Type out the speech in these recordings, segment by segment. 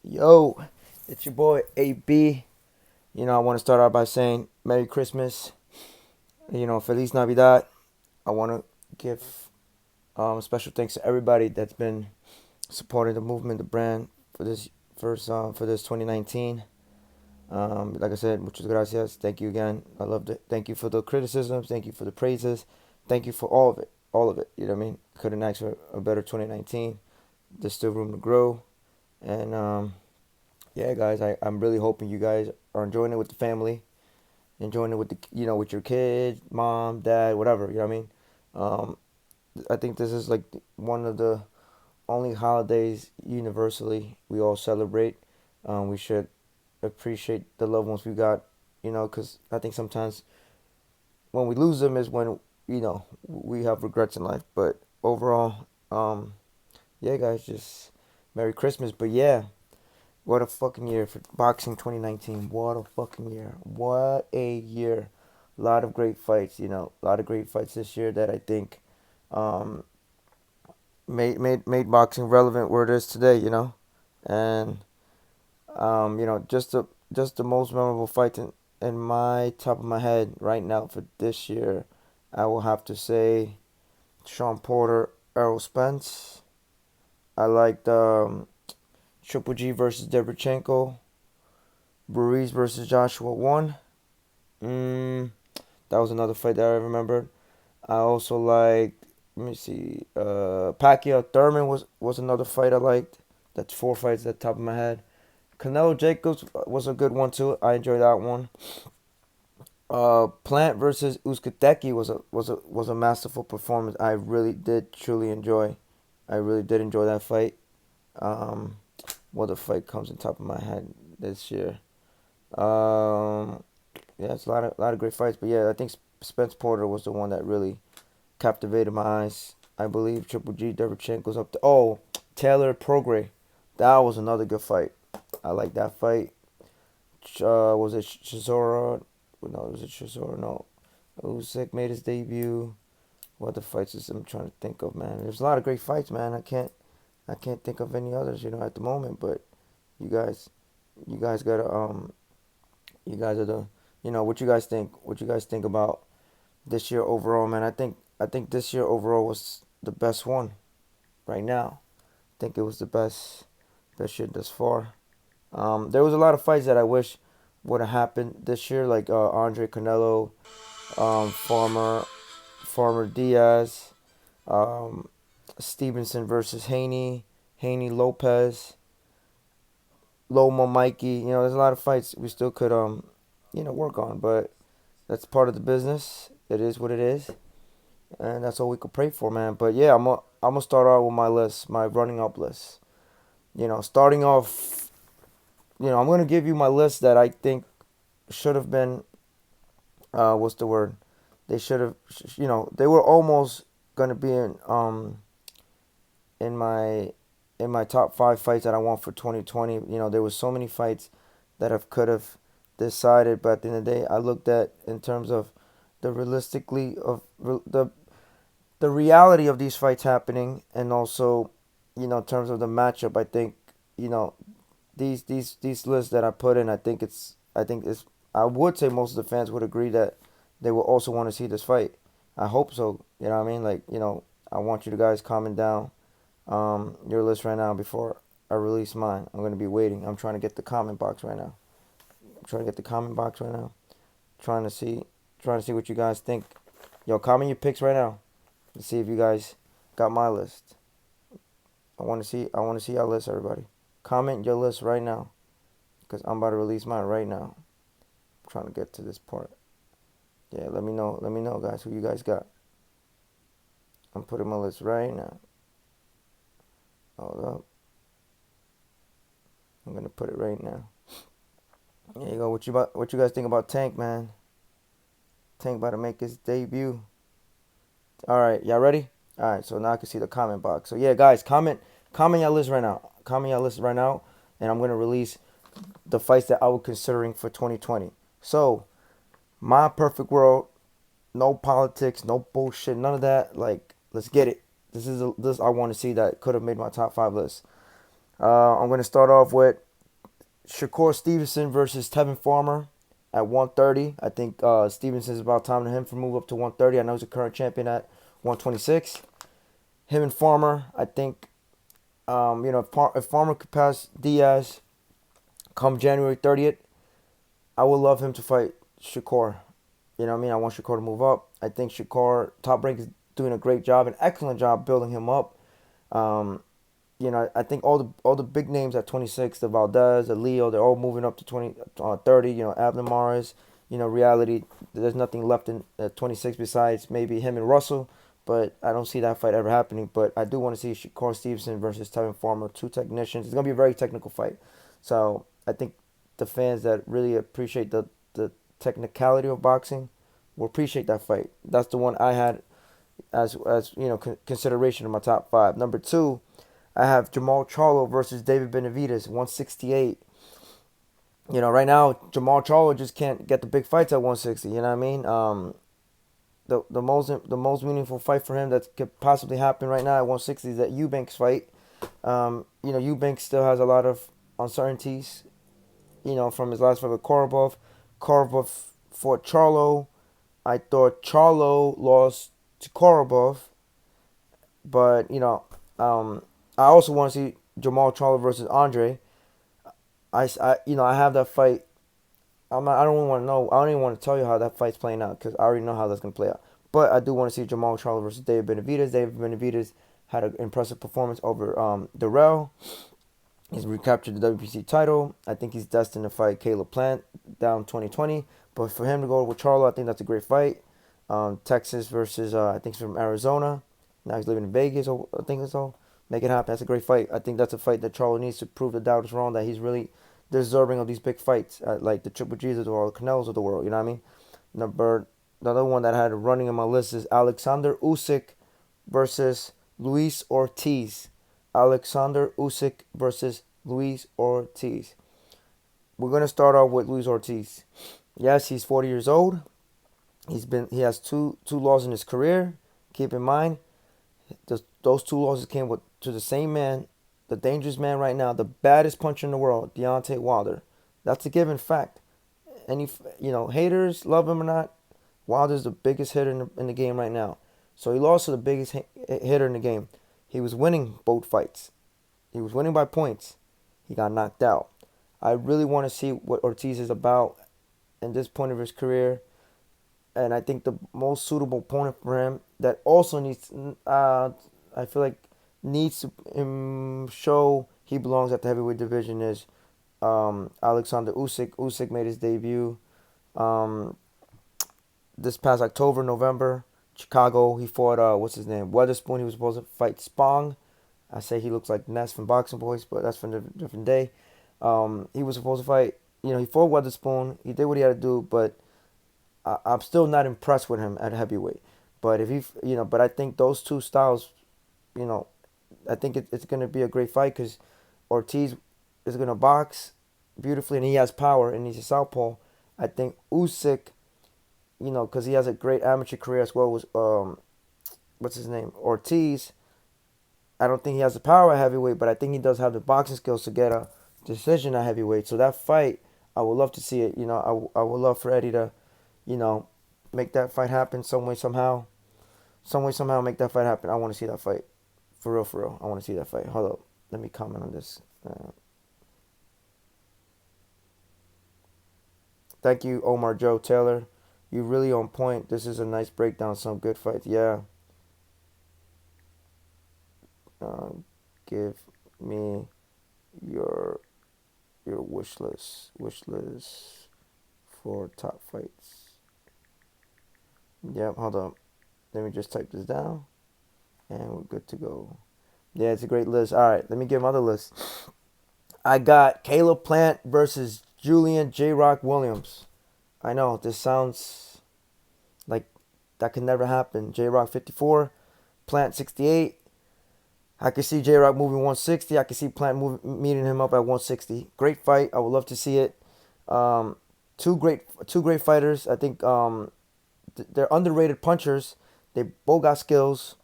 Yo, it's your boy AB. I want to start out by saying Merry Christmas. Feliz Navidad. I want to give special thanks to everybody that's been supporting the movement, the brand for this for this 2019. Like I said, muchas gracias. Thank you again. I loved it. Thank you for the criticisms. Thank you for the praises. Thank you for all of it. All of it. You know what I mean? Couldn't ask for a better 2019. There's still room to grow. And yeah, guys, I'm really hoping you guys are enjoying it with the family, enjoying it with with your kids, mom, dad, whatever. You know what I mean? Um, I think this is like one of the only holidays universally we all celebrate. We should appreciate the loved ones we got, because I think sometimes when we lose them is when, we have regrets in life. But overall, yeah, guys, just Merry Christmas. But yeah, what a fucking year for boxing 2019. What a fucking year. What a year. A lot of great fights, a lot of great fights this year that I think um, made boxing relevant where it is today. And just the most memorable fight in my top of my head right now for this year, I will have to say Sean Porter, Errol Spence. I liked Triple G versus Debrachenko. Ruiz versus Joshua 1. That was another fight that I remembered. I also liked, let me see, Pacquiao Thurman was another fight I liked. That's four fights at the top of my head. Canelo Jacobs was a good one too. I enjoyed that one. Plant versus Uzcategui was a masterful performance. I really did truly enjoy. I really did enjoy that fight. Um, what the fight comes on top of my head this year? Um, yeah, it's a lot of great fights, but yeah, I think Spence Porter was the one that really captivated my eyes. I believe Triple G Derevchenko's up to Taylor Prograis. That was another good fight. I like that fight. Was it Chisora? No, was it Chisora? No. Usyk made his debut. What the fights is I'm trying to think of, man. There's a lot of great fights, man. I can't think of any others, at the moment. But you guys, you guys gotta you guys are the, what you guys think? What you guys think about this year overall, man? I think this year overall was the best one right now. I think it was the best year thus far. There was a lot of fights that I wish would have happened this year, like Andre Canelo, Farmer Diaz, um, Stevenson versus Haney Lopez, Loma Mikey. There's a lot of fights we still could work on, but that's part of the business. It is what it is, and that's all we could pray for, man. But yeah, I'm gonna start out with my list, my running up list. Starting off, I'm gonna give you my list that I think should have been, what's the word? They should have, they were almost gonna be in my in my top five fights that I want for 2020. There was so many fights that I could have decided, but at the end of the day, I looked at in terms of the realistically of the reality of these fights happening, and also, in terms of the matchup. I think, you know, these lists that I put in. I think it's I would say most of the fans would agree that they will also want to see this fight. I hope so. You know what I mean? Like, I want you to guys comment down your list right now before I release mine. I'm gonna be waiting. I'm trying to get the comment box right now. I'm trying to get the comment box right now. Trying to see, trying to see what you guys think. Yo, comment your picks right now. Let's see if you guys got my list. I want to see your list, everybody. Comment your list right now, cause I'm about to release mine right now. I'm trying to get to this part. Yeah, let me know. Let me know, guys, who you guys got. I'm putting my list right now. Hold up. I'm gonna put it right now. There you go. What you guys think about Tank, man? Tank about to make his debut. All right, y'all ready? All right, so now I can see the comment box. So yeah, guys, comment your list right now. Comment your list right now, and I'm gonna release the fights that I was considering for 2020. So my perfect world, no politics, no bullshit, none of that. Like, let's get it. This I want to see that could have made my top five list. I'm gonna start off with Shakur Stevenson versus Tevin Farmer at 130. I think Stevenson's about time to him for move up to 130. I know he's a current champion at 126. Him and Farmer, I think, if Farmer could pass Diaz come January 30th, I would love him to fight Shakur. You know what I mean? I want Shakur to move up. I think Shakur, Top Rank is doing a great job, an excellent job building him up. Um, I think all the big names at 26, the Valdez, the Leo, they're all moving up to 30. Abner Mares. Reality, there's nothing left in at 26 besides maybe him and Russell. But I don't see that fight ever happening. But I do want to see Shakur Stevenson versus Tevin Farmer, two technicians. It's gonna be a very technical fight. So I think the fans that really appreciate the technicality of boxing will appreciate that fight. That's the one I had as consideration in my top five. Number two, I have Jamal Charlo versus David Benavidez, 168. Right now Jamal Charlo just can't get the big fights at 160. You know what I mean? The most meaningful fight for him that could possibly happen right now at 160 is that Eubanks fight. Eubanks still has a lot of uncertainties. From his last fight with Korobov. Korobov fought Charlo. I thought Charlo lost to Korobov, but I also want to see Jamal Charlo versus Andre. I have that fight. I don't even want to know. I don't even want to tell you how that fight's playing out because I already know how that's gonna play out. But I do want to see Jamal Charlo versus David Benavidez. David Benavidez had an impressive performance over Durrell. He's recaptured the WBC title. I think he's destined to fight Caleb Plant down 2020. But for him to go with Charlo, I think that's a great fight. Texas versus I think he's from Arizona. Now he's living in Vegas. I think so. Make it happen. That's a great fight. I think that's a fight that Charlo needs to prove the doubters wrong, that he's really deserving of these big fights, like the Triple G's of the world, the Canelos of the world. You know what I mean? The other one that I had running on my list is Alexander Usyk versus Luis Ortiz. Alexander Usyk versus Luis Ortiz. We're gonna start off with Luis Ortiz. Yes, he's 40 years old. He has two losses in his career. Keep in mind, those two losses came to the same man, the dangerous man right now, the baddest puncher in the world, Deontay Wilder. That's a given fact. Any haters love him or not, Wilder's the biggest hitter in the game right now. So he lost to the biggest hitter in the game. He was winning both fights. He was winning by points. He got knocked out. I really want to see what Ortiz is about in this point of his career. And I think the most suitable opponent for him that also needs, I feel like, needs to show he belongs at the heavyweight division is Alexander Usyk. Usyk made his debut this past October, November, Chicago. He fought, what's his name? Weatherspoon. He was supposed to fight Spong. I say he looks like Ness from Boxing Boys, but that's for a different day. He was supposed to fight, he fought Weatherspoon. He did what he had to do, but I'm still not impressed with him at heavyweight. But but I think those two styles, I think it's going to be a great fight because Ortiz is going to box beautifully and he has power and he's a southpaw. I think Usyk, because he has a great amateur career as well, was what's his name, Ortiz. I don't think he has the power at heavyweight, but I think he does have the boxing skills to get a decision at heavyweight. So that fight, I would love to see it. I would love for Eddie to, make that fight happen some way, somehow. Some way, somehow make that fight happen. I want to see that fight. For real, for real. I want to see that fight. Hold up. Let me comment on this. Thank you, Omar Joe Taylor. You really on point. This is a nice breakdown. Some good fights. Yeah. Give me your wish list for top fights. Yep, hold up. Let me just type this down and we're good to go. Yeah, it's a great list. All right, let me give another list. I got Caleb Plant versus Julian J. Rock Williams. I know this sounds like that could never happen. J. Rock 54, Plant 68. I could see J. Rock moving 160. I could see Plant meeting him up at 160. Great fight. I would love to see it. Two great fighters. I think they're underrated punchers. They both got skills.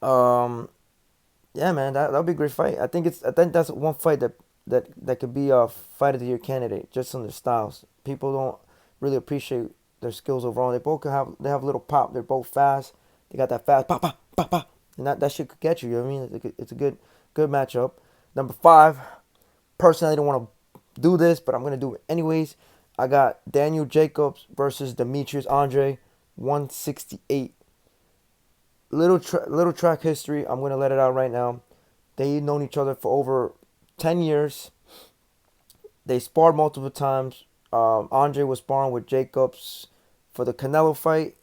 Yeah, man, that'll be a great fight. I think that's one fight that that could be a fight of the year candidate just on their styles. People don't really appreciate their skills overall. They have a little pop. They're both fast. They got that fast pop pop pop pop, and that shit could get you. You know what I mean? It's a good matchup. Number five. Personally, I don't want to do this, but I'm gonna do it anyways. I got Daniel Jacobs versus Demetrius Andre, 168. Little track history. I'm gonna let it out right now. They've known each other for over 10 years. They sparred multiple times. Andre was sparring with Jacobs for the Canelo fight.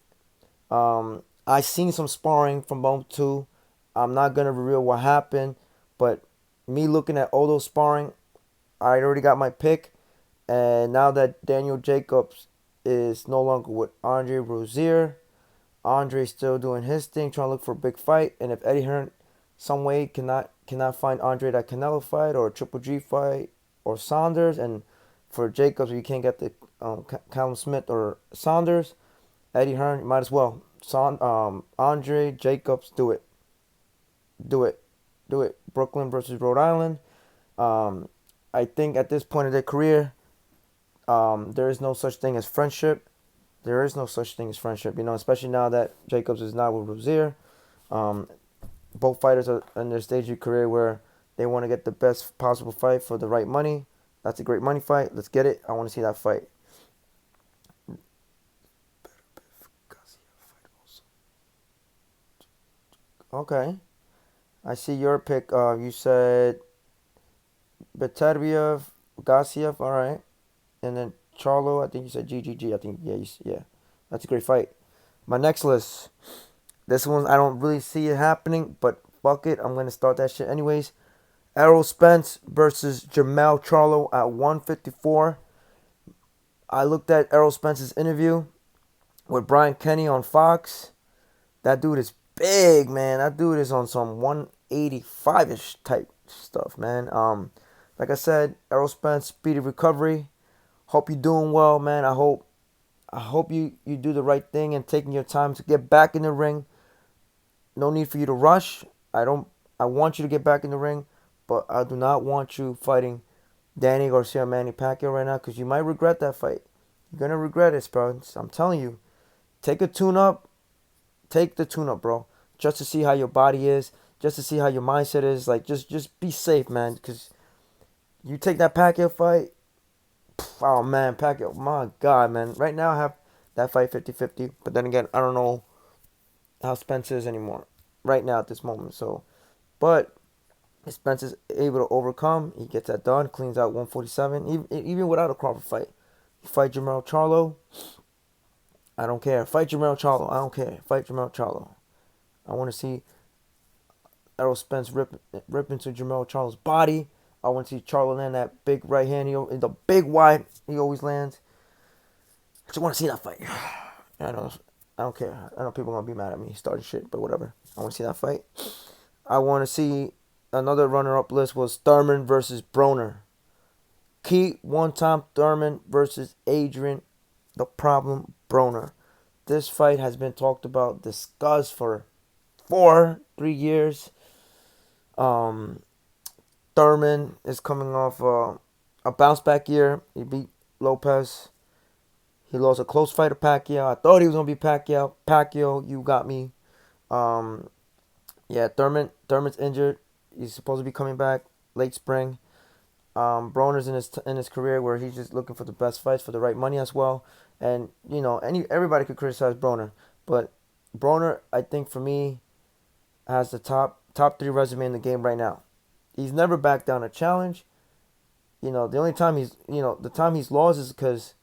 I seen some sparring from both two. I'm not gonna reveal what happened, but me looking at all those sparring, I already got my pick. And now that Daniel Jacobs is no longer with Andre Rozier, Andre's still doing his thing, trying to look for a big fight. And if Eddie Hearn some way cannot find Andre that Canelo fight or a Triple G fight or Saunders, and for Jacobs you can't get the Callum Smith or Saunders, Eddie Hearn, you might as well. Andre Jacobs, do it, do it, do it. Brooklyn versus Rhode Island. I think at this point in their career, there is no such thing as friendship. There is no such thing as friendship, especially now that Jacobs is not with Rozier. Both fighters are in their stage of your career where they want to get the best possible fight for the right money. That's a great money fight. Let's get it. I want to see that fight. Okay. I see your pick. You said Beterbiev, Gassiev, all right. And then Charlo, I think you said GGG. I think, yeah. That's a great fight. My next list. This one, I don't really see it happening, but fuck it. I'm going to start that shit anyways. Errol Spence versus Jermell Charlo at 154. I looked at Errol Spence's interview with Brian Kenny on Fox. That dude is big, man. That dude is on some 185-ish type stuff, man. Like I said, Errol Spence, speedy recovery. Hope you're doing well, man. I hope you do the right thing and taking your time to get back in the ring. No need for you to rush. I want you to get back in the ring, but I do not want you fighting Danny Garcia, Manny Pacquiao right now, because you might regret that fight. You're gonna regret it, bro. I'm telling you. Take a tune-up. Take the tune-up, bro. Just to see how your body is. Just to see how your mindset is. Like, just be safe, man. Because you take that Pacquiao fight. Oh, man. Pacquiao. My God, man. Right now, I have that fight 50-50. But then again, I don't know how Spence is anymore. Right now, at this moment. So, but if Spence is able to overcome, he gets that done. Cleans out 147. Even without a Crawford fight. You fight Jermell Charlo. I don't care. Fight Jermell Charlo. I don't care. Fight Jermell Charlo. I want to see Errol Spence rip into Jermell Charlo's body. I want to see Charlo land that big right hand. The big wide he always lands. I just want to see that fight. I don't care. I know people are going to be mad at me starting shit, but whatever. I want to see that fight. I want to see another runner-up list was Thurman versus Broner. Key one-time Thurman versus Adrian the Problem Broner. This fight has been talked about, discussed for 3 years. Thurman is coming off a bounce back year. He beat Lopez. He lost a close fight to Pacquiao. I thought he was gonna be Pacquiao. Pacquiao, you got me. Yeah, Thurman's injured. He's supposed to be coming back late spring. Broner's in his career where he's just looking for the best fights for the right money as well. And everybody could criticize Broner, but Broner, I think for me, has the top 3 resume in the game right now. He's never backed down a challenge. The only time the time he's lost is because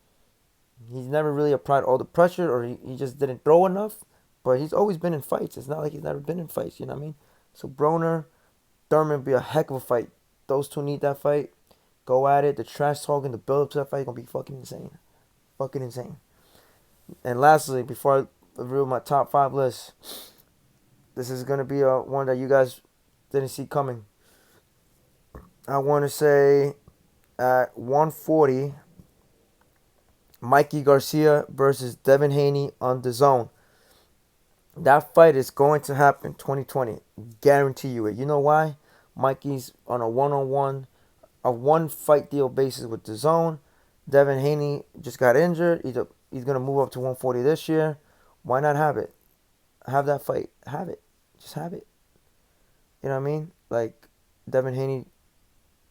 he's never really applied all the pressure, or he just didn't throw enough. But he's always been in fights. It's not like he's never been in fights. You know what I mean? So Broner, Thurman would be a heck of a fight. Those two need that fight. Go at it. The trash talking, the build up to that fight is gonna be fucking insane. Fucking insane. And lastly, before I reveal my top 5 list, this is gonna be one that you guys didn't see coming. I want to say at 140, Mikey Garcia versus Devin Haney on DAZN. That fight is going to happen 2020. Guarantee you it. You know why? Mikey's on a one-on-one a one fight deal basis with the zone. Devin Haney just got injured. He's gonna move up to 140 this year. Why not have it? Have that fight. Have it. Just have it. You know what I mean? Like Devin Haney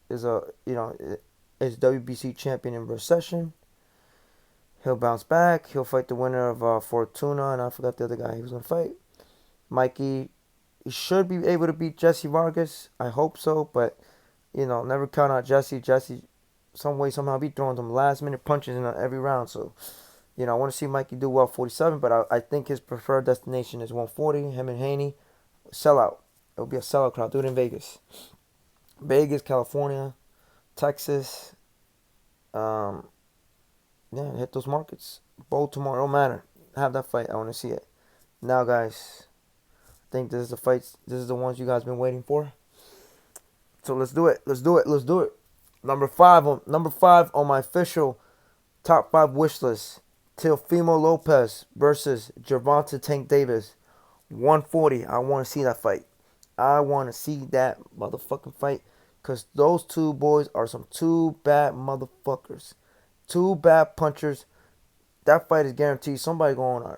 is is WBC champion in recession. He'll bounce back. He'll fight the winner of Fortuna, and I forgot the other guy he was gonna fight. Mikey, he should be able to beat Jesse Vargas. I hope so, but never count out Jesse. Jesse, some way somehow be throwing some last minute punches in every round. So, I want to see Mikey do well 47, but I think his preferred destination is 140. Him and Haney, sellout. It'll be a sellout crowd. Do it in Vegas, California, Texas. Yeah, hit those markets. Baltimore, don't matter. Have that fight. I want to see it. Now, guys, I think this is the fights. This is the ones you guys been waiting for. So let's do it. Let's do it. Let's do it. Number five on my official top 5 wish list. Teofimo Lopez versus Gervonta Tank Davis. 140. I want to see that fight. I want to see that motherfucking fight. Because those two boys are some two bad motherfuckers. Two bad punchers. That fight is guaranteed. Somebody going on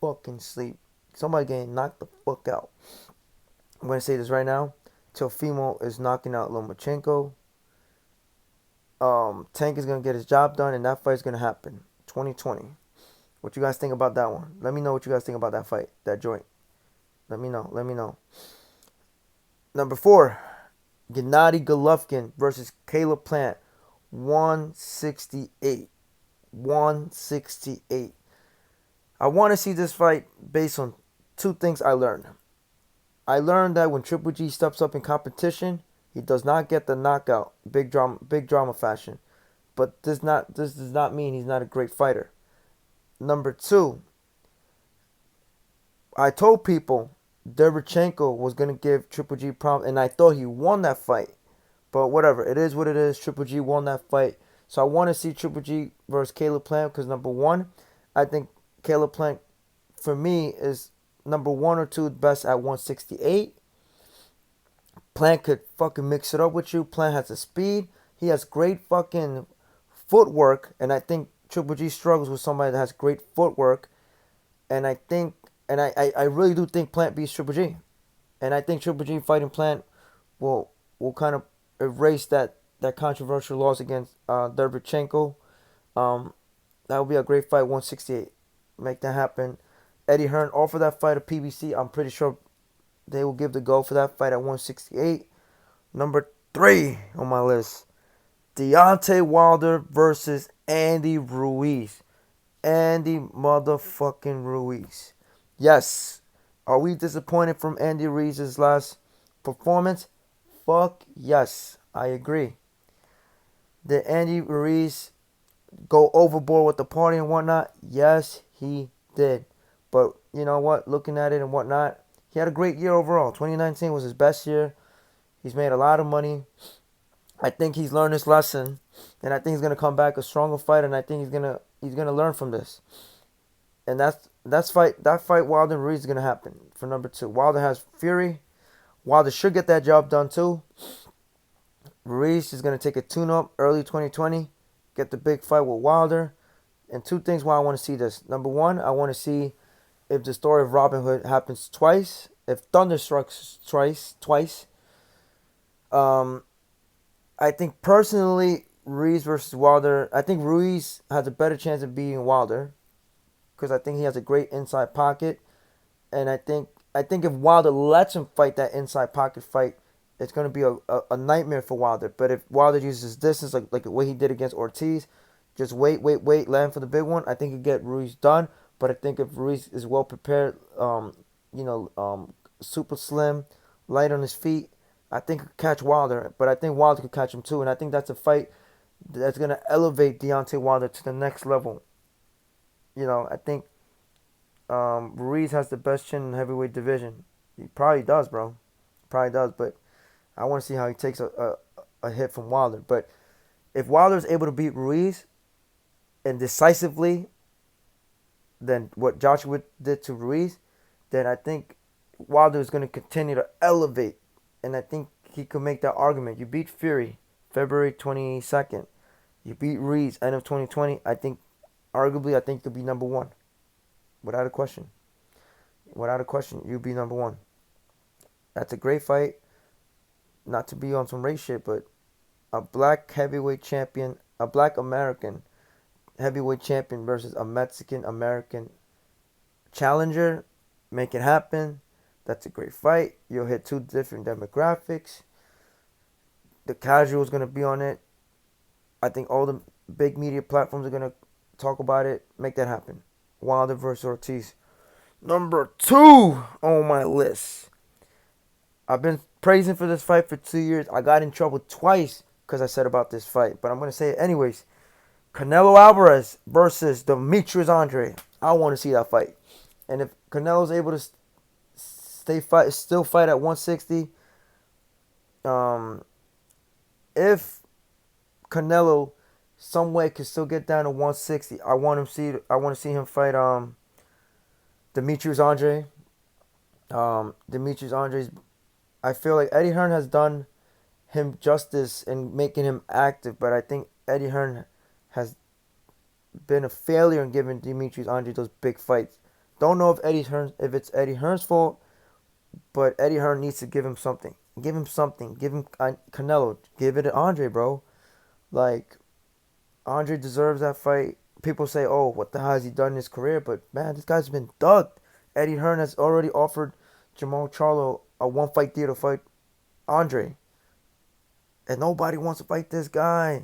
fucking sleep. Somebody getting knocked the fuck out. I'm going to say this right now. Teofimo is knocking out Lomachenko. Tank is going to get his job done, and that fight is going to happen. 2020. What you guys think about that one? Let me know what you guys think about that fight, that joint. Let me know. Let me know. Number 4, Gennady Golovkin versus Caleb Plant. 168. 168. I want to see this fight based on 2 things I learned. I learned that when Triple G steps up in competition, he does not get the knockout, big drama fashion. But this does not mean he's not a great fighter. Number 2, I told people Derevchenko was going to give Triple G problems, and I thought he won that fight. But whatever, it is what it is. Triple G won that fight. So I want to see Triple G versus Caleb Plant because, number 1, I think Caleb Plant, for me, is number 1 or 2 best at 168. Plant could fucking mix it up with you. Plant has the speed. He has great fucking footwork. And I think Triple G struggles with somebody that has great footwork. And I really do think Plant beats Triple G. And I think Triple G fighting Plant will kind of erase that controversial loss against Derevchenko. That would be a great fight, 168. Make that happen. Eddie Hearn offered that fight a PBC. I'm pretty sure they will give the go for that fight at 168. Number 3 on my list, Deontay Wilder versus Andy Ruiz. Andy motherfucking Ruiz. Yes. Are we disappointed from Andy Ruiz's last performance? Fuck yes. I agree. Did Andy Ruiz go overboard with the party and whatnot? Yes, he did. But you know what? Looking at it and whatnot, he had a great year overall. 2019 was his best year. He's made a lot of money. I think he's learned his lesson, and I think he's gonna come back a stronger fighter. And I think he's gonna learn from this. And that fight Wilder and Ruiz is gonna happen for number 2. Wilder has Fury. Wilder should get that job done too. Ruiz is gonna take a tune-up early 2020, get the big fight with Wilder. And 2 things why I want to see this. Number 1, I want to see if the story of Robin Hood happens twice. If Thunder strikes twice. I think personally, Ruiz versus Wilder, I think Ruiz has a better chance of beating Wilder because I think he has a great inside pocket, and I think if Wilder lets him fight that inside pocket fight, it's going to be a nightmare for Wilder. But if Wilder uses distance like the way he did against Ortiz, just wait, land for the big one, I think he'll get Ruiz done. But I think if Ruiz is well prepared, super slim, light on his feet, I think he'll catch Wilder. But I think Wilder could catch him too. And I think that's a fight that's going to elevate Deontay Wilder to the next level. I think Ruiz has the best chin in the heavyweight division. He probably does, bro. Probably does. But I want to see how he takes a hit from Wilder. But if Wilder is able to beat Ruiz and decisively than what Joshua did to Ruiz, then I think Wilder is going to continue to elevate. And I think he could make that argument. You beat Fury February 22nd. You beat Ruiz end of 2020. Arguably, I think you'll be number one. Without a question. Without a question, you'll be number one. That's a great fight. Not to be on some race shit, but a black heavyweight champion, a black American heavyweight champion versus a Mexican American challenger. Make it happen. That's a great fight. You'll hit two different demographics. The casual's gonna be on it. I think all the big media platforms are gonna talk about it. Make that happen. Wilder versus Ortiz. Number two on my list. I've been praising for this fight for 2 years. I got in trouble twice because I said about this fight, but I'm gonna say it anyways. Canelo Alvarez versus Demetrius Andre. I want to see that fight. And if Canelo's able to still fight at 160, if Canelo some way could still get down to 160, I want to see him fight Demetrius Andre. Demetrius Andre's. I feel like Eddie Hearn has done him justice in making him active, but I think Eddie Hearn has been a failure in giving Demetrius Andre those big fights. Don't know if it's Eddie Hearn's fault, but Eddie Hearn needs to give him something. Give him something. Give him Canelo. Give it to Andre, bro. Like, Andre deserves that fight. People say, oh, what the hell has he done in his career? But, man, this guy's been thugged. Eddie Hearn has already offered Jamal Charlo a one-fight deal to fight Andre. And nobody wants to fight this guy.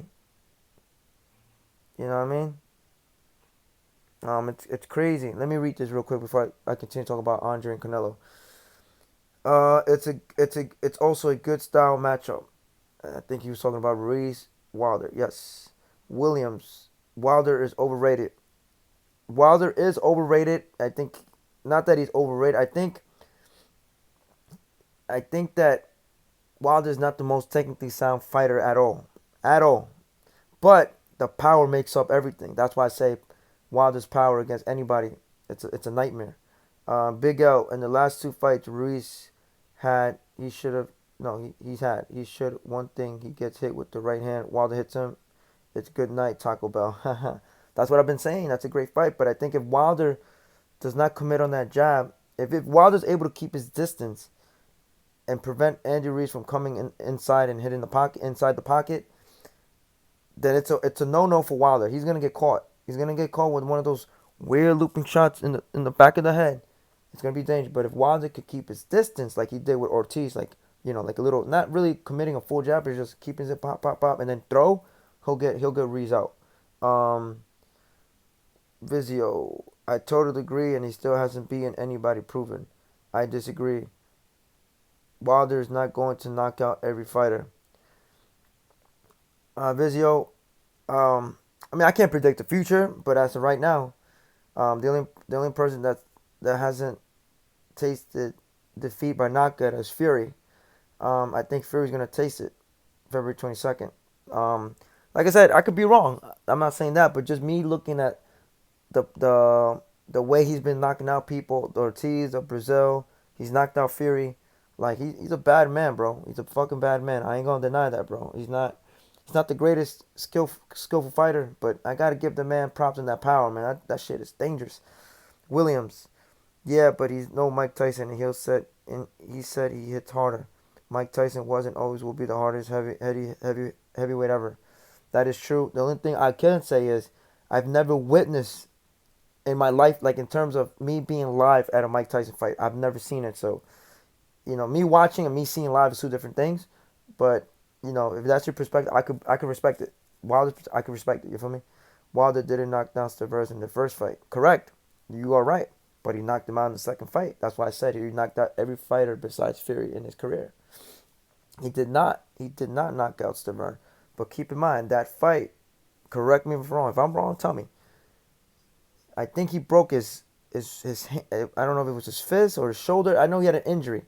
You know what I mean? It's crazy. Let me read this real quick before I continue to talk about Andre and Canelo. It's also a good style matchup. I think he was talking about Ruiz, Wilder. Yes, Williams. Wilder is overrated. Wilder is overrated. I think not that he's overrated. I think that Wilder is not the most technically sound fighter at all, at all. But the power makes up everything. That's why I say Wilder's power against anybody, it's a nightmare. Big L in the last two fights, Ruiz had he should have no he should one thing he gets hit with the right hand. Wilder hits him. It's good night Taco Bell. That's what I've been saying. That's a great fight. But I think if Wilder does not commit on that jab, if Wilder's able to keep his distance and prevent Andy Ruiz from coming inside and hitting the pocket inside the pocket, then it's a no for Wilder. He's gonna get caught. He's gonna get caught with one of those weird looping shots in the back of the head. It's gonna be dangerous. But if Wilder could keep his distance like he did with Ortiz, like like a little, not really committing a full jab, but just keeping it pop, and then throw, he'll get Ruiz out. Vizio, I totally agree, and he still hasn't beaten anybody proven. I disagree. Wilder is not going to knock out every fighter. Vizio, I mean, I can't predict the future, but as of right now, the only person that hasn't tasted defeat by knockout is Fury. I think Fury's gonna taste it February 22nd. Like I said, I could be wrong. I'm not saying that, but just me looking at the way he's been knocking out people, the Ortiz of Brazil, he's knocked out Fury. Like he's a bad man, bro. He's a fucking bad man. I ain't gonna deny that, bro. He's not the greatest skillful fighter, but I gotta give the man props and that power, man. That shit is dangerous. Williams, yeah, but he's no Mike Tyson, and he said he hits harder. Mike Tyson was and always will be the hardest heavyweight ever. That is true. The only thing I can say is I've never witnessed in my life, like in terms of me being live at a Mike Tyson fight, I've never seen it. So, me watching and me seeing live is two different things. But if that's your perspective, I could respect it. I could respect it. You feel me? Wilder didn't knock down Stavros in the first fight. Correct. You are right. But he knocked him out in the second fight. That's why I said he knocked out every fighter besides Fury in his career. He did not. He did not knock out Stavros. But keep in mind that fight. Correct me if I'm wrong. If I'm wrong, tell me. I think he broke his I don't know if it was his fist or his shoulder. I know he had an injury.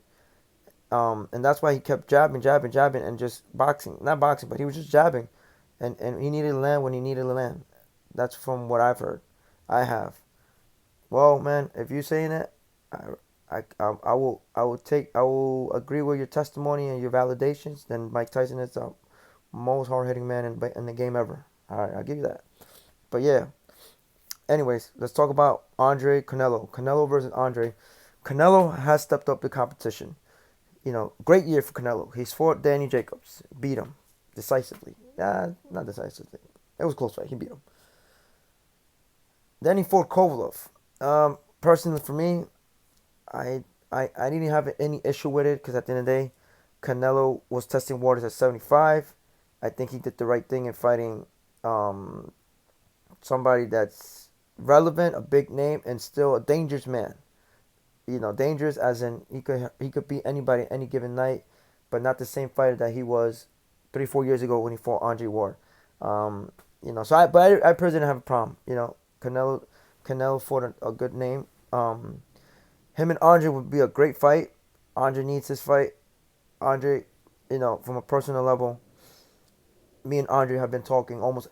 And that's why he kept jabbing, and just boxing. Not boxing, but he was just jabbing. And he needed to land when he needed to land. That's from what I've heard. I have. Well, man, if you're saying it, I will agree with your testimony and your validations. Then Mike Tyson is most hard-hitting man in the game ever. All right, I'll give you that. But yeah, anyways, let's talk about Andre Canelo. Canelo versus Andre. Canelo has stepped up the competition. Great year for Canelo. He's fought Danny Jacobs, beat him decisively. Yeah, not decisively. It was a close fight. He beat him. Then he fought Kovalev. Personally, for me, I didn't have any issue with it because at the end of the day, Canelo was testing waters at 75. I think he did the right thing in fighting um, somebody that's relevant, a big name, and still a dangerous man. Dangerous as in he could beat anybody any given night, but not the same fighter that he was 3 4 years ago when he fought Andre Ward. Um, I personally didn't have a problem. Canelo fought a good name. Him and Andre would be a great fight. Andre needs this fight. Andre, from a personal level, me and Andre have been talking almost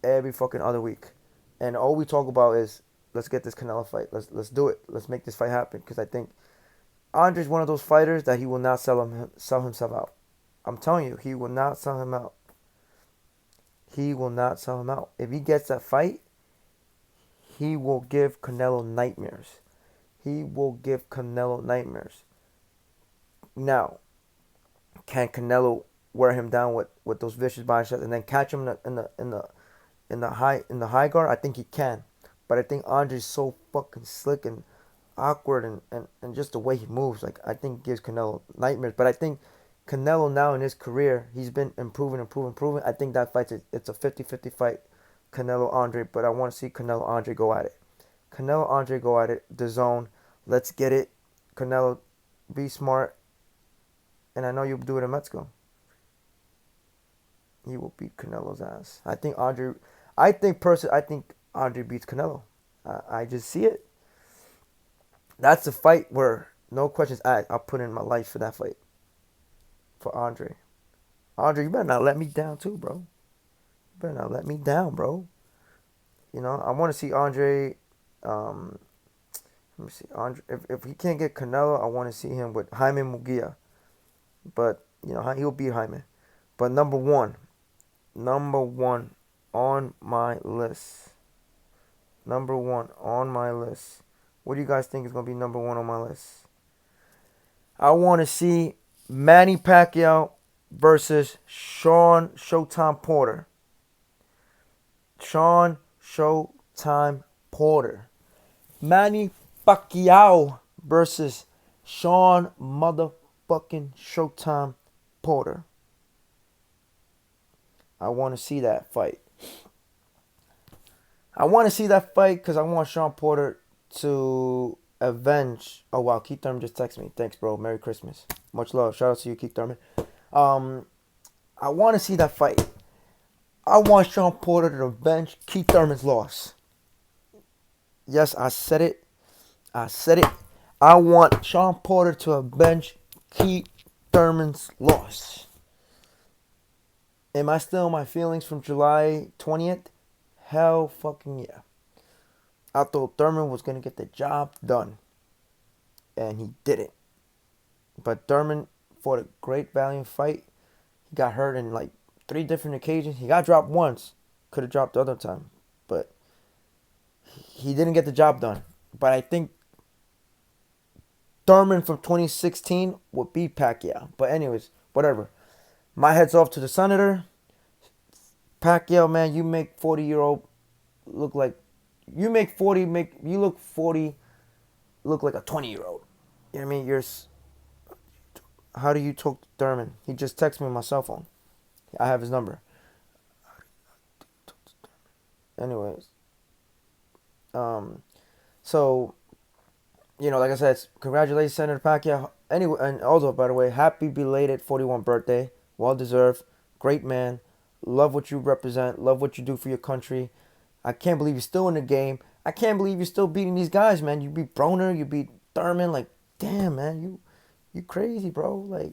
every fucking other week, and all we talk about is let's get this Canelo fight. Let's do it. Let's make this fight happen because I think Andre's one of those fighters that he will not sell himself out. I'm telling you, he will not sell him out. He will not sell him out. If he gets that fight, he will give Canelo nightmares. He will give Canelo nightmares. Now, can Canelo wear him down with those vicious body shots and then catch him in the high guard? I think he can, but I think Andre's so fucking slick and awkward and just the way he moves, like I think gives Canelo nightmares. But I think Canelo now in his career, he's been improving. I think that fight it's a 50-50 fight, Canelo Andre. But I want to see Canelo Andre go at it. Canelo Andre go at it. The zone. Let's get it. Canelo, be smart. And I know you'll do it in Mexico. He will beat Canelo's ass. I think Andre. I think Andre beats Canelo. I just see it. That's a fight where no questions asked. I'll put in my life for that fight. For Andre. Andre, you better not let me down too, bro. You better not let me down, bro. I want to see Andre. Let me see. Andre, if he can't get Canelo, I want to see him with Jaime Munguia. But, he'll beat Jaime. But number one on my list. Number one on my list. What do you guys think is going to be number one on my list? I want to see Manny Pacquiao versus Sean Showtime Porter. Sean Showtime Porter. Manny Pacquiao versus Sean motherfucking Showtime Porter. I want to see that fight. I want to see that fight because I want Sean Porter to avenge. Oh wow, Keith Thurman just texted me. Thanks, bro. Merry Christmas. Much love. Shout out to you, Keith Thurman. I want to see that fight. I want Sean Porter to avenge Keith Thurman's loss. Yes, I said it. I want Sean Porter to avenge Keith Thurman's loss. Am I still in my feelings from July 20th? Hell fucking yeah. I thought Thurman was going to get the job done. And he didn't. But Thurman fought a great valiant fight. He got hurt in like 3 different occasions. He got dropped once. Could have dropped the other time. But he didn't get the job done. But I think Thurman from 2016 would beat Pacquiao. But anyways, whatever. My head's off to the senator. Pacquiao, man, you make 40-year-old look like you look 40 look like a 20-year-old. You know what I mean? How do you talk to Thurman? He just texted me on my cell phone. I have his number. Anyways, so like I said, congratulations, Senator Pacquiao. Anyway, and also, by the way, happy belated 41st birthday. Well deserved. Great man. Love what you represent. Love what you do for your country. I can't believe you're still in the game. I can't believe you're still beating these guys, man. You beat Broner. You beat Thurman. Like, damn, man. You crazy, bro. Like,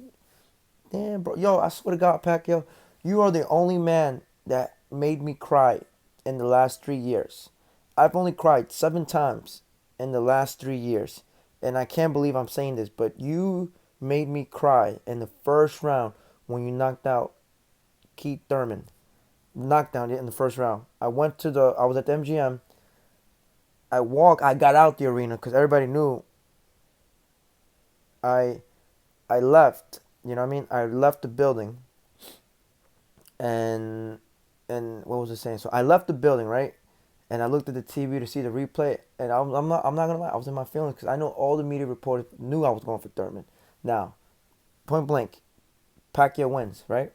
damn, bro. Yo, I swear to God, Pacquiao, you are the only man that made me cry in the last 3 years. I've only cried 7 times in the last 3 years. And I can't believe I'm saying this, but you made me cry in the first round when you knocked out Keith Thurman. Knockdown in the first round. I was at the MGM. I got out the arena because everybody knew I I left. You know what I mean? I left the building, and what was I saying? So I left the building, right? And I looked at the TV to see the replay, and I'm not gonna lie, I was in my feelings because I know all the media reporters knew I was going for Thurman. Now, point blank, Pacquiao wins, right?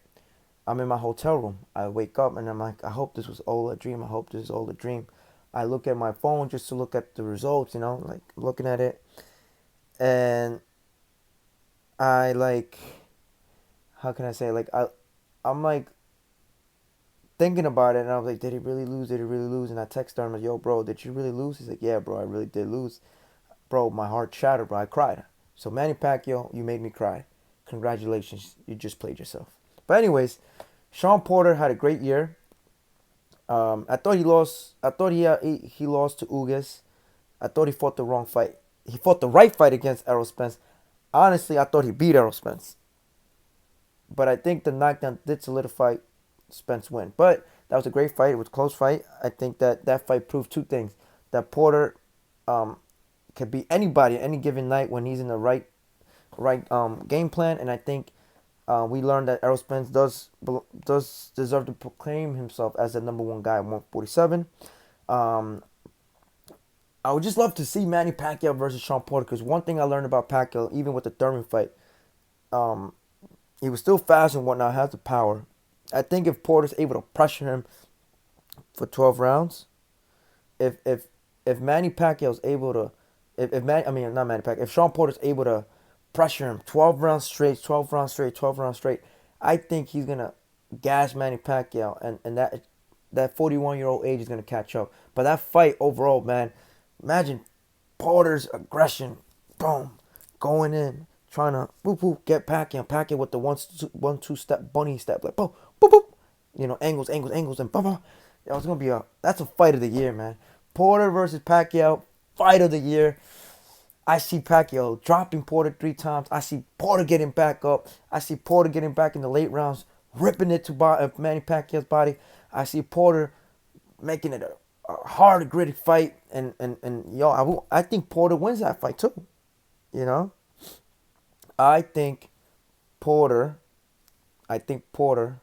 I'm in my hotel room. I wake up and I'm like, I hope this was all a dream. I hope this is all a dream. I look at my phone just to look at the results, like looking at it, and I like, how can I say, like I'm like thinking about it, and I was like, did he really lose? Did he really lose? And I text him like, yo, bro, did you really lose? He's like, yeah, bro, I really did lose. Bro, my heart shattered, bro. I cried. So Manny Pacquiao, you made me cry. Congratulations, you just played yourself. But anyways, Sean Porter had a great year. I thought he lost. I thought he lost to Ugas. I thought he fought the wrong fight. He fought the right fight against Errol Spence. Honestly, I thought he beat Errol Spence. But I think the knockdown did solidify Spence win. But that was a great fight. It was a close fight. I think that fight proved two things: that Porter um, can beat anybody any given night when he's in the right game plan. And I think we learned that Errol Spence does deserve to proclaim himself as the number one guy at 147. Um, I would just love to see Manny Pacquiao versus Sean Porter because one thing I learned about Pacquiao, even with the Thurman fight, um, he was still fast and whatnot, has the power. I think if Porter's able to pressure him for 12 rounds, if if if Manny Pacquiao's able to, if Man, I mean not Manny Pacquiao, if Sean Porter's able to pressure him 12 rounds straight, 12 rounds straight, 12 rounds straight, I think he's gonna gas Manny Pacquiao, and that 41-year-old age is gonna catch up. But that fight overall, man, imagine Porter's aggression, boom, going in, trying to boop boop get Pacquiao, Pacquiao with the one two step bunny step, like boop boop boop, angles, and boom boom. It's gonna be that's a fight of the year, man. Porter versus Pacquiao, fight of the year. I see Pacquiao dropping Porter 3 times. I see Porter getting back up. I see Porter getting back in the late rounds, ripping it to Manny Pacquiao's body. I see Porter making it a hard, gritty fight. And yo, I think Porter wins that fight too. You know? I think Porter, I think Porter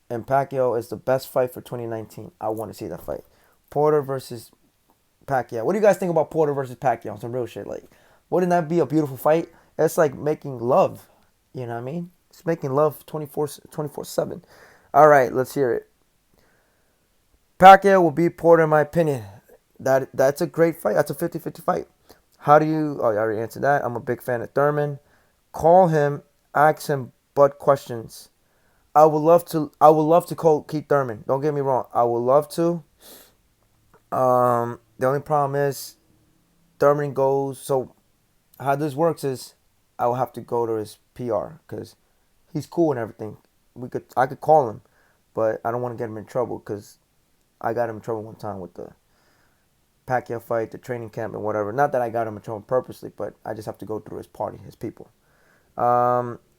and Pacquiao is the best fight for 2019. I want to see that fight. Porter versus Pacquiao. What do you guys think about Porter versus Pacquiao? Some real shit. Like, wouldn't that be a beautiful fight? It's like making love. You know what I mean? It's making love 24/7. All right, let's hear it. Pacquiao will beat Porter in my opinion. That's a great fight. That's a 50-50 fight. How do you... Oh, I already answered that. I'm a big fan of Thurman. Call him, ask him butt questions. I would love to call Keith Thurman. Don't get me wrong. I would love to. The only problem is Thurman goes. So how this works is I will have to go to his PR because he's cool and everything. I could call him, but I don't want to get him in trouble because I got him in trouble one time with the Pacquiao fight, the training camp, and whatever. Not that I got him in trouble purposely, but I just have to go through his party, his people.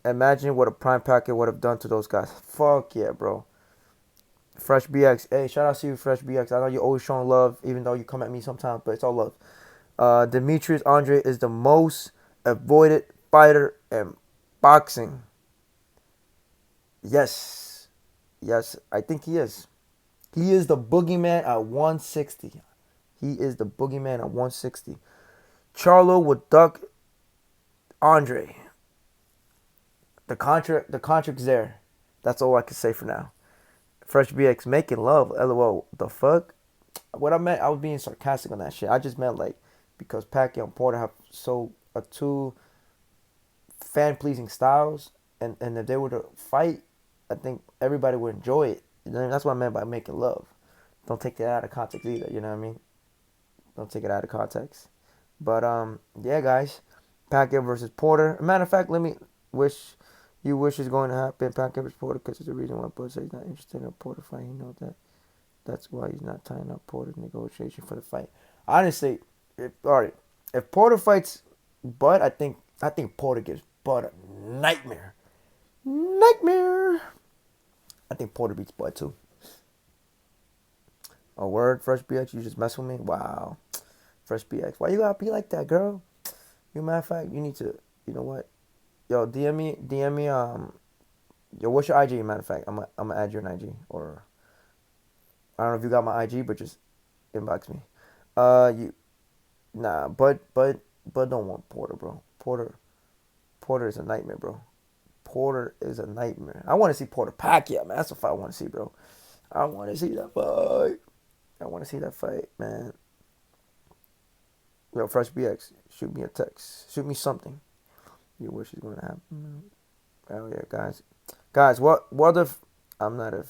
Imagine what a prime Pacquiao would have done to those guys. Fuck yeah, bro. Fresh BX. Hey, shout out to you, Fresh BX. I know you're always showing love, even though you come at me sometimes, but it's all love. Demetrius Andre is the most avoided fighter in boxing. Yes. Yes, I think he is. He is the boogeyman at 160. He is the boogeyman at 160. Charlo would duck Andre. The contract's there. That's all I can say for now. Fresh BX making love. LOL. The fuck? What I meant, I was being sarcastic on that shit. I just meant like because Pacquiao and Porter have two fan pleasing styles, and if they were to fight, I think everybody would enjoy it. That's what I meant by making love. Don't take that out of context either. You know what I mean? Don't take it out of context. But yeah, guys, Pacquiao versus Porter. Matter of fact, let me wish it's going to happen. Pacquiao versus Porter because it's the reason why Porter says he's not interested in a Porter fight. He knows that. That's why he's not tying up Porter's negotiation for the fight. Honestly, if Porter fights Bud, I think Porter gives Bud a nightmare. Nightmare. I think Porter beats Bud too. A word, Fresh BX. You just mess with me. Wow, Fresh BX. Why you gotta be like that, girl? You matter of fact, you need to. You know what? Yo, DM me. Yo, what's your IG? Matter of fact, I'm gonna add your IG, or I don't know if you got my IG, but just inbox me. You nah, but don't want Porter, bro. Porter is a nightmare, bro. Porter is a nightmare. I want to see Porter Pacquiao, man. That's the fight I want to see, bro. I want to see that fight. I want to see that fight, man. Yo, Fresh BX, shoot me a text. Shoot me something. You wish is going to happen. Oh yeah, guys. Guys, what if I'm not a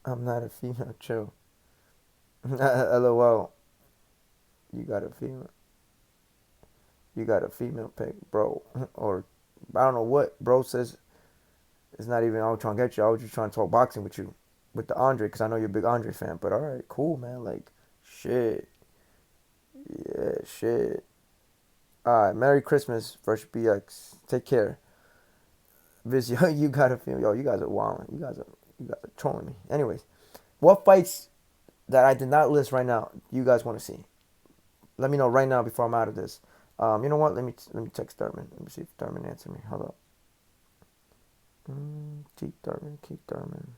I'm not a female? Chill. LOL. You got a female. You got a female pick, bro. Or I don't know what bro says. It's not even I was trying to get you. I was just trying to talk boxing with you, with the Andre, because I know you're a big Andre fan. But all right, cool, man. Like, shit, yeah, shit. All right, Merry Christmas, Fresh BX. Take care. Viz, yo, you got a film. Yo, you guys are wilding. You guys are trolling me. Anyways, what fights that I did not list right now you guys want to see? Let me know right now before I'm out of this. You know what? Let me text Thurman. Let me see if Thurman answer me. Hold up. Keep Thurman. Keep Thurman.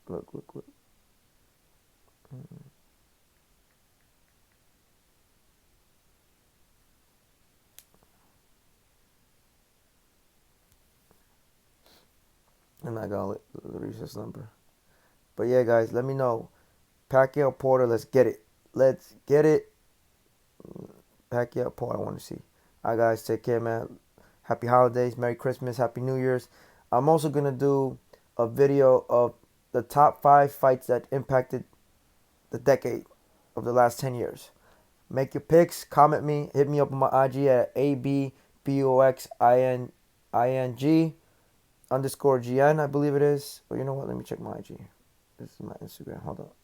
Look. Mm. I'm not gonna reach this number. But yeah, guys, let me know. Pacquiao Porter, let's get it. Let's get it. Pacquiao Porter, I want to see. All right, guys, take care, man. Happy holidays, Merry Christmas, Happy New Year's. I'm also gonna do a video of the top 5 fights that impacted the decade of the last 10 years. Make your picks, comment me, hit me up on my IG at ABBOXING_GN, I believe it is. But you know what? Let me check my IG. This is my Instagram. Hold up.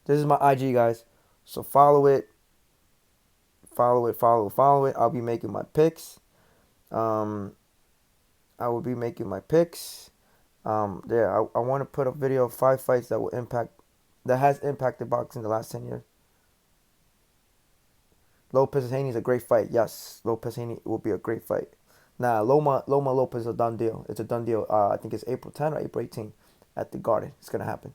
This is my IG, guys. So follow it. Follow it. I'll be making my picks. Um, I will be making my picks. I want to put a video of 5 fights that has impacted boxing the last 10 years. Lopez Haney is a great fight. Yes, Lopez Haney will be a great fight. Nah, Loma Lopez is a done deal. It's a done deal. I think it's April 10 or April 18 at the Garden. It's gonna happen.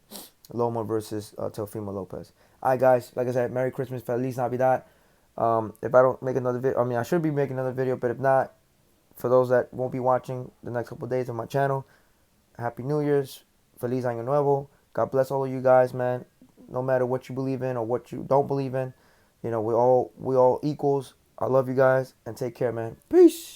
Loma versus Teofimo Lopez. Alright, guys. Like I said, Merry Christmas, Feliz Navidad. If I don't make another video, I mean, I should be making another video, but if not, for those that won't be watching the next couple of days on my channel, Happy New Year's, Feliz Año Nuevo. God bless all of you guys, man. No matter what you believe in or what you don't believe in, you know, we all equals. I love you guys and take care, man. Peace.